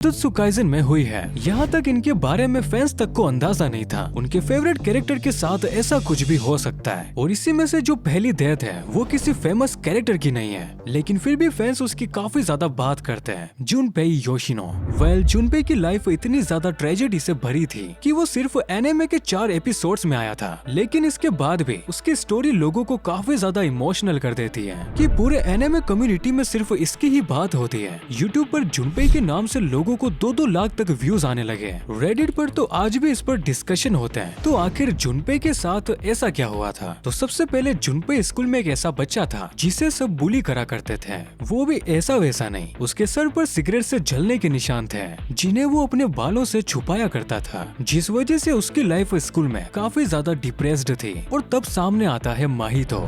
Jujutsu Kaisen में हुई है। यहाँ तक इनके बारे में फैंस तक को अंदाजा नहीं था। उनके फेवरेट कैरेक्टर के साथ ऐसा कुछ भी हो सकता है और इसी में से जो पहली डेथ है वो किसी फेमस कैरेक्टर की नहीं है, लेकिन फिर भी फैंस उसकी काफी ज्यादा बात करते हैं। जुनपेई योशिनो। जुनपेई की लाइफ इतनी ज्यादा ट्रेजेडी से भरी थी कि वो सिर्फ एनिमे के 4 एपिसोड्स में आया था, लेकिन इसके बाद भी उसकी स्टोरी लोगों को काफी ज्यादा इमोशनल कर देती है कि पूरे एनिमे कम्युनिटी में सिर्फ इसकी ही बात होती है। यूट्यूब पर जुनपेई के नाम से लोगों को 2-2 लाख तक व्यूज आने लगे। रेडिट पर तो आज भी इस पर डिस्कशन होते हैं। तो आखिर जुनपेई के साथ ऐसा क्या हुआ था? तो सबसे पहले जुनपेई स्कूल में एक ऐसा बच्चा था जिसे सब बुली करा करते थे। वो भी ऐसा वैसा नहीं, उसके सर पर सिगरेट से जलने के निशान थे जिन्हें वो अपने बालों से छुपाया करता था, जिस वजह से उसकी लाइफ स्कूल में काफी ज्यादा डिप्रेस्ड थी। और तब सामने आता है माहितो।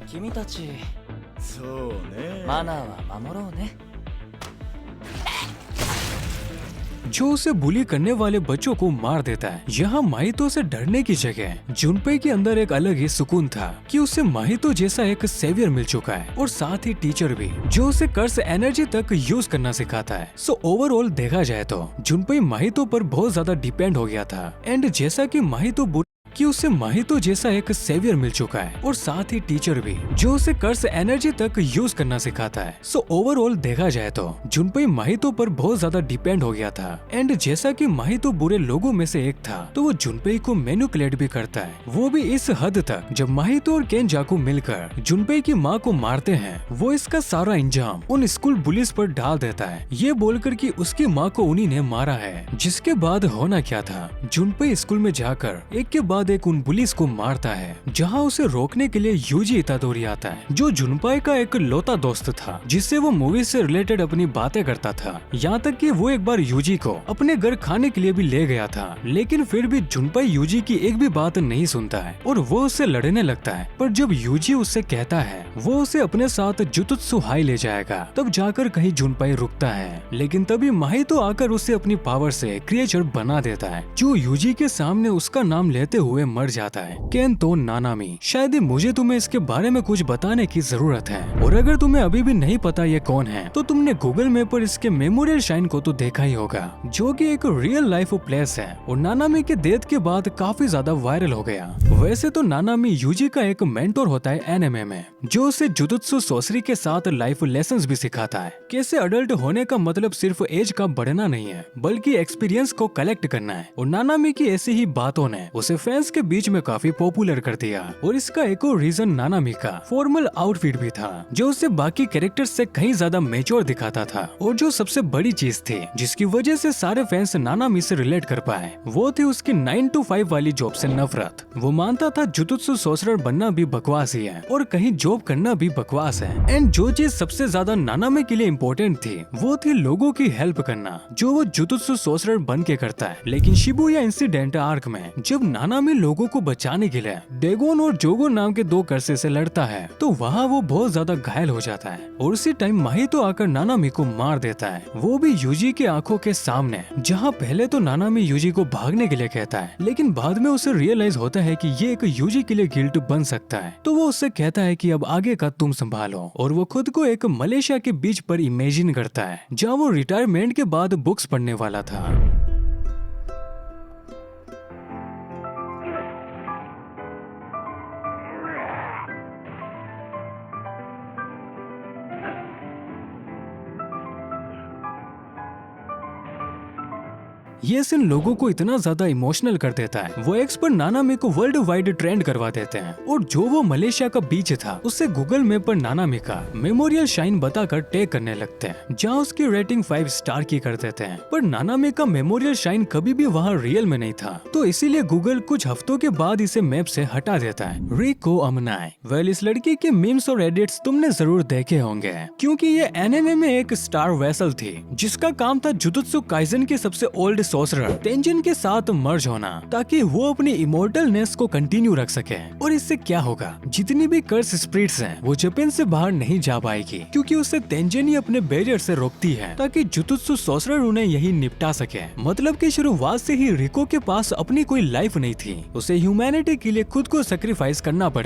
君たち そうね マナーは守ろうね जो उसे बुली करने वाले बच्चों को मार देता है। यहाँ माहितो से डरने की जगह जुनपेई के अंदर एक अलग ही सुकून था कि उसे माहितो जैसा एक सेवियर मिल चुका है और साथ ही टीचर भी जो उसे कर्स एनर्जी तक यूज करना सिखाता है। सो ओवरऑल देखा जाए तो जुनपेई माहितो पर बहुत ज्यादा डिपेंड हो गया था। एंड जैसा कि माहितो कि उसे माहितो जैसा एक सेवियर मिल चुका है और साथ ही टीचर भी जो उसे कर्स एनर्जी तक यूज करना सिखाता है। सो ओवरऑल देखा जाए तो जुनपेई माहितो पर बहुत ज्यादा डिपेंड हो गया था। एंड जैसा कि माहितो बुरे लोगों में से एक था तो वो जुनपेई को मैनिपुलेट भी करता है, वो भी इस हद तक जब माहितो और केनजाकू मिलकर जुनपेई की माँ को मारते हैं, वो इसका सारा इंजाम उन स्कूल पुलिस पर डाल देता है, ये बोलकर कि उसकी माँ को उन्हीं ने मारा है। जिसके बाद होना क्या था, जुनपेई स्कूल में जाकर एक के बाद एक उन पुलिस को मारता है, जहां उसे रोकने के लिए यूजी इतादोरी आता है, जो जुनपेई का एक लौता दोस्त था जिससे वो मूवी से रिलेटेड अपनी बातें करता था। यहाँ तक कि वो एक बार यूजी को अपने घर खाने के लिए भी ले गया था, लेकिन फिर भी जुनपेई यूजी की एक भी बात नहीं सुनता है और वो उससे लड़ने लगता है। पर जब यूजी उससे कहता है वो उसे अपने साथ जुजुत्सु हाई ले जाएगा, तब जाकर कहीं जुनपेई रुकता है। लेकिन तभी माहितो आकर उसे अपनी पावर से क्रिएचर बना देता है, जो यूजी के सामने उसका नाम लेते हुए मर जाता है, केंतो नानामी। शायद मुझे तुम्हें इसके बारे में कुछ बताने की जरूरत है, और अगर तुम्हें अभी भी नहीं पता ये कौन है तो तुमने गूगल मैप पर इसके मेमोरियल शाइन को तो देखा ही होगा, जो कि एक रियल लाइफ प्लेस है और नानामी के डेथ के बाद काफी ज्यादा वायरल हो गया। वैसे तो नानामी यूजी का एक मेंटोर होता है एनिमे में, जो उसे जुजुत्सु सोसरी के साथ लाइफ लेसन्स भी सिखाता है। कैसे अडल्ट होने का मतलब सिर्फ एज का बढ़ना नहीं है, बल्कि एक्सपीरियंस को कलेक्ट करना है। और नानामी की ऐसी ही बातों ने उसे फैंस के बीच में काफी पॉपुलर कर दिया। और इसका एक और रीजन नानामी का फॉर्मल आउटफिट भी था, जो उसे बाकी कैरेक्टर्स से कहीं ज्यादा मेच्योर दिखाता था। और जो सबसे बड़ी चीज थी जिसकी वजह से सारे फैंस नानामी से रिलेट कर पाए, वो थी उसकी 9 to 5 वाली जॉब से नफरत। वो मानता था जुजुत्सु सोर्सरर बनना भी बकवास ही है और कहीं जॉब करना भी बकवास है। एंड जो चीज सबसे ज्यादा नानामी के लिए इम्पोर्टेंट थी वो थी लोगों की हेल्प करना, जो वो जुजुत्सु सोर्सरर बन के करता है। लेकिन शिबुया इंसिडेंट आर्क में जब नानामी लोगों को बचाने के लिए डेगोन और जोगोन नाम के 2 कर्से से लड़ता है, तो वहाँ वो बहुत ज्यादा घायल हो जाता है और उसी टाइम माहितो आकर नानामी को मार देता है, वो भी यूजी के आंखों के सामने। जहाँ पहले तो नानामी यूजी को भागने के लिए कहता है, लेकिन बाद में उसे रियलाइज होता है कि ये एक यूजी के लिए गिल्ट बन सकता है, तो वो उससे कहता है कि अब आगे का तुम संभालो। और वो खुद को एक मलेशिया के बीच पर इमेजिन करता है, जहाँ वो रिटायरमेंट के बाद बुक्स पढ़ने वाला था। ये सीन लोगों को इतना ज्यादा इमोशनल कर देता है, वो एक्स पर नानामी को वर्ल्ड वाइड ट्रेंड करवा देते हैं। और जो वो मलेशिया का बीच था उससे गूगल मैप पर नानामी का मेमोरियल शाइन बताकर टैग करने लगते हैं, जहाँ उसकी रेटिंग 5 स्टार की कर देते हैं। पर नानामी का मेमोरियल शाइन कभी भी वहाँ रियल में नहीं था, तो इसीलिए गूगल कुछ हफ्तों के बाद इसे मैप से हटा देता है। रिको अमनाई। वेल, इस लड़की के मीम्स और एडिट्स तुमने जरूर देखे होंगे, क्योंकि ये एनिमे में एक स्टार वेसल थी जिसका काम था जुजुत्सु काइसेन के सबसे ओल्ड सोर्सरर तेंजिन के साथ मर्ज होना, ताकि वो अपनी इमोर्टलनेस को कंटिन्यू रख सके। और इससे क्या होगा, जितनी भी कर्स स्पिरिट्स हैं वो जापान से बाहर नहीं जा पाएगी, क्योंकि उससे तेंजिन ही अपने बैरियर से रोकती है ताकि जुजुत्सु सोर्सरर उन्हें यही निपटा सके। मतलब कि शुरुआत से ही रिको के पास अपनी कोई लाइफ नहीं थी, उसे ह्यूमैनिटी के लिए खुद को सेक्रीफाइस करना पड़े।